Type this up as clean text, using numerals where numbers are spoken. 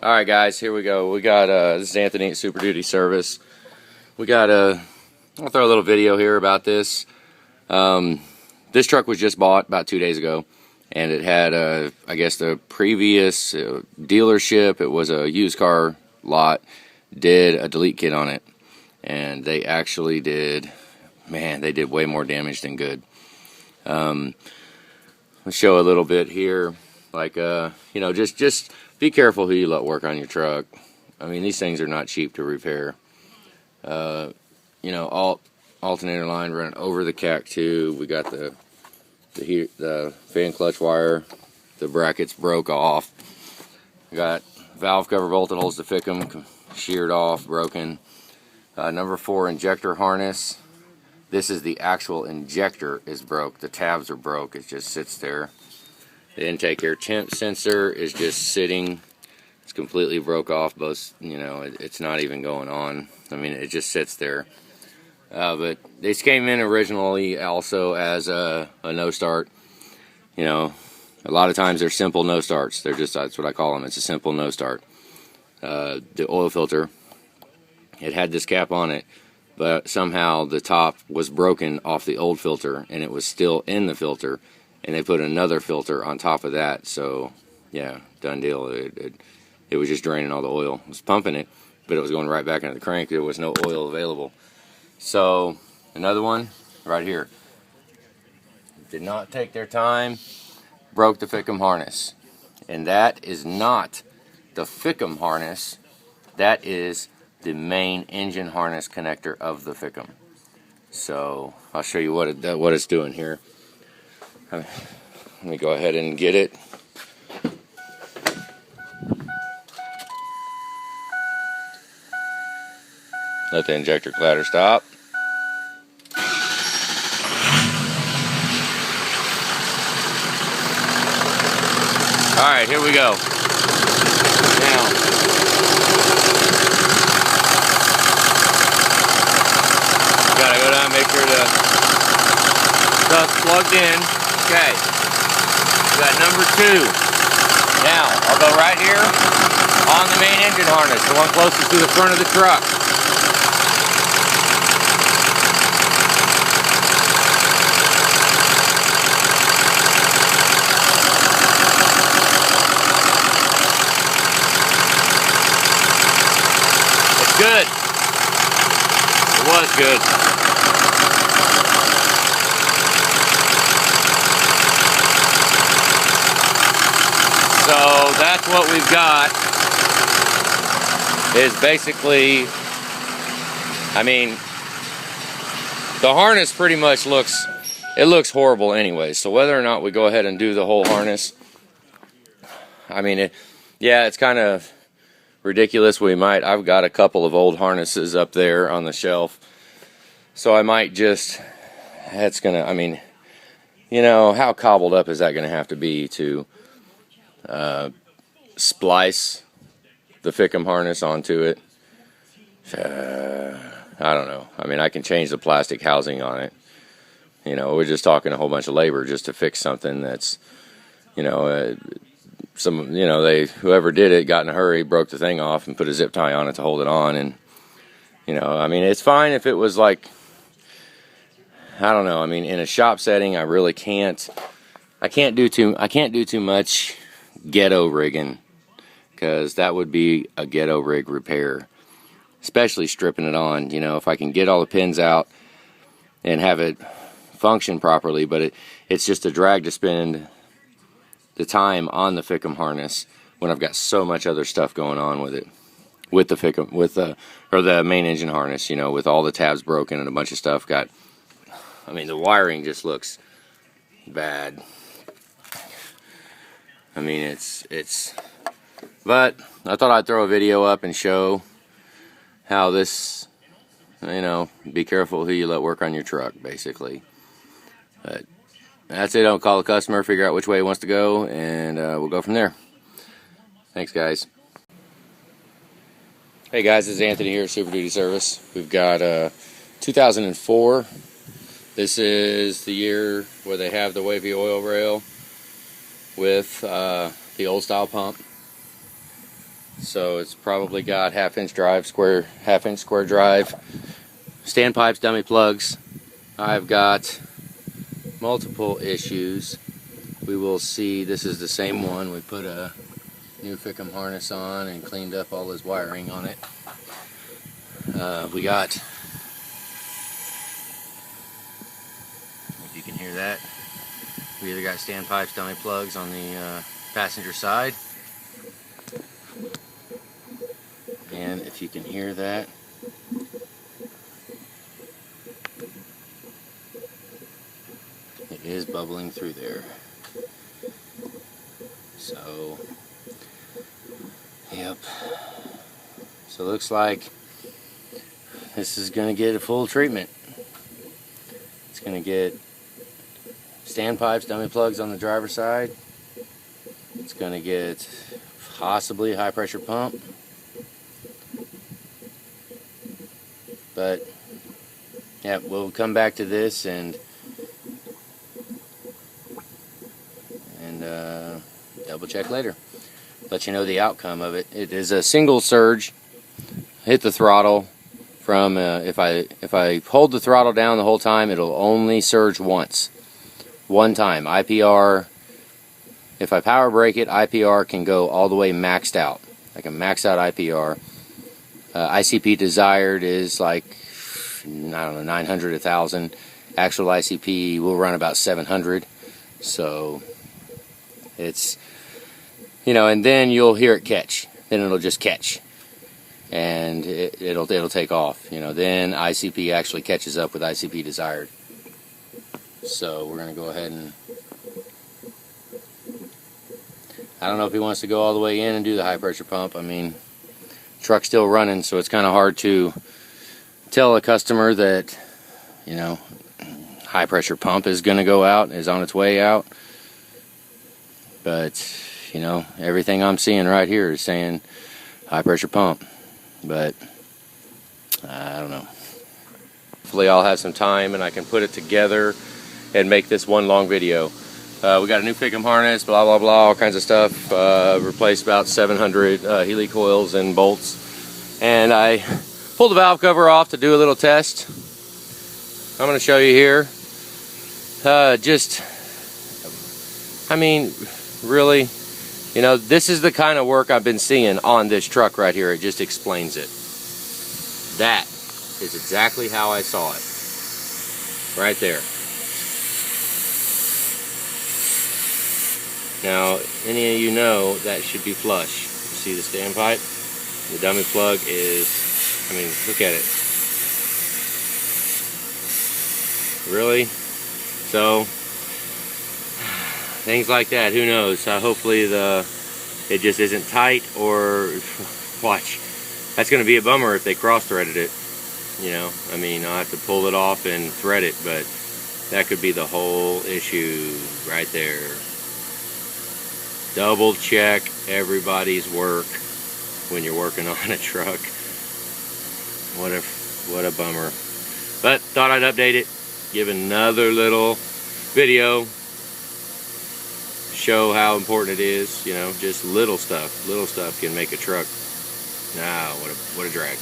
Alright guys, here we go. We got, this is Anthony at Super Duty Service. We got I'll throw a little video here about this. This truck was just bought about 2 days ago, and it had, I guess the previous dealership, it was a used car lot, did a delete kit on it. And they actually did, man, they did way more damage than good. I'll show a little bit here, like, you know, just be careful who you let work on your truck. I mean, these things are not cheap to repair. You know, alternator line running over the CAC tube. We got the fan clutch wire. The brackets broke off. We got valve cover bolted holes to fix them, sheared off, broken. Number 4 injector harness. This is the actual injector is broke. The tabs are broke. It just sits there. The intake air temp sensor is just sitting. It's completely broke off. Both, you know, it's not even going on. I mean, it just sits there. But these came in originally also as a no start. You know, a lot of times they're simple no starts. They're just, that's what I call them. It's a simple no start. The oil filter, it had this cap on it, but somehow the top was broken off the old filter and it was still in the filter, and they put another filter on top of that. So yeah, done deal. It was just draining all the oil. It was pumping it, but it was going right back into the crank. There was no oil available. So another one right here, did not take their time, broke the Fickum harness. And that is not the Fickum harness, that is the main engine harness connector of the Fickum. So I'll show you what it's doing here. Let me go ahead and get it. Let the injector clatter stop. Alright, here we go. Now, gotta go down and make sure the stuff's plugged in. Okay. Got number 2. Now, I'll go right here on the main engine harness, the one closest to the front of the truck. Good. It was good. So that's what we've got. Is basically, I mean, the harness pretty much looks horrible anyway. So whether or not we go ahead and do the whole harness, I mean, yeah, it's kind of ridiculous. I've got a couple of old harnesses up there on the shelf, so I might just, I mean, you know, how cobbled up is that gonna have to be to splice the Fickum harness onto it? I don't know. I mean, I can change the plastic housing on it. You know, we're just talking a whole bunch of labor just to fix something that's, you know, whoever did it got in a hurry, broke the thing off, and put a zip tie on it to hold it on. And you know, I mean, it's fine if it was like, I don't know. I mean, in a shop setting, I really can't. I can't do too much ghetto rigging, because that would be a ghetto rig repair, especially stripping it on. You know, if I can get all the pins out and have it function properly, but it's just a drag to spend the time on the Fickum harness when I've got so much other stuff going on with it, with the Fickum, or the main engine harness, you know, with all the tabs broken and a bunch of stuff got. I mean, the wiring just looks bad. I mean, it's. But I thought I'd throw a video up and show how this, you know, be careful who you let work on your truck, basically. But that's it. I'll call the customer, figure out which way he wants to go, and we'll go from there. Thanks, guys. Hey, guys, this is Anthony here at Super Duty Service. We've got 2004. This is the year where they have the wavy oil rail with the old style pump. So it's probably got half-inch square drive, standpipes, dummy plugs. I've got multiple issues. We will see. This is the same one. We put a new Fickum harness on and cleaned up all his wiring on it. We got, if you can hear that, we either got standpipes, dummy plugs on the passenger side, and if you can hear that, it is bubbling through there. So, yep. So it looks like this is going to get a full treatment. It's going to get standpipes, dummy plugs on the driver's side. It's going to get possibly a high pressure pump. But yeah, we'll come back to this and double check later. Let you know the outcome of it. It is a single surge. Hit the throttle from if I hold the throttle down the whole time, it'll only surge once. One time. IPR, if I power brake it, IPR can go all the way maxed out. Like a maxed out IPR. ICP desired is like, I don't know, 900, 1,000. Actual ICP will run about 700. So it's, you know, and then you'll hear it catch. Then it'll just catch, and it'll take off. You know, then ICP actually catches up with ICP desired. So we're gonna go ahead and, I don't know if he wants to go all the way in and do the high pressure pump. I mean, truck's still running, so it's kind of hard to tell a customer that, you know, high pressure pump is gonna go out, is on its way out. But you know, everything I'm seeing right here is saying high pressure pump, but I don't know. Hopefully I'll have some time and I can put it together and make this one long video. We got a new Fickum harness, blah blah blah, all kinds of stuff. Replaced about 700 Healy coils and bolts, and I pulled the valve cover off to do a little test. I'm going to show you here. I mean, really, you know, this is the kind of work I've been seeing on this truck right here. It just explains it. That is exactly how I saw it. Right there. Now, any of you know that should be flush. You see the standpipe? The dummy plug is, I mean, look at it. Really? So, things like that, who knows? Hopefully it just isn't tight, or watch. That's going to be a bummer if they cross-threaded it. You know, I mean, I'll have to pull it off and thread it, but that could be the whole issue right there. Double check everybody's work when you're working on a truck. What a bummer. But thought I'd update it, give another little video, show how important it is. You know, just little stuff can make a truck. What a drag.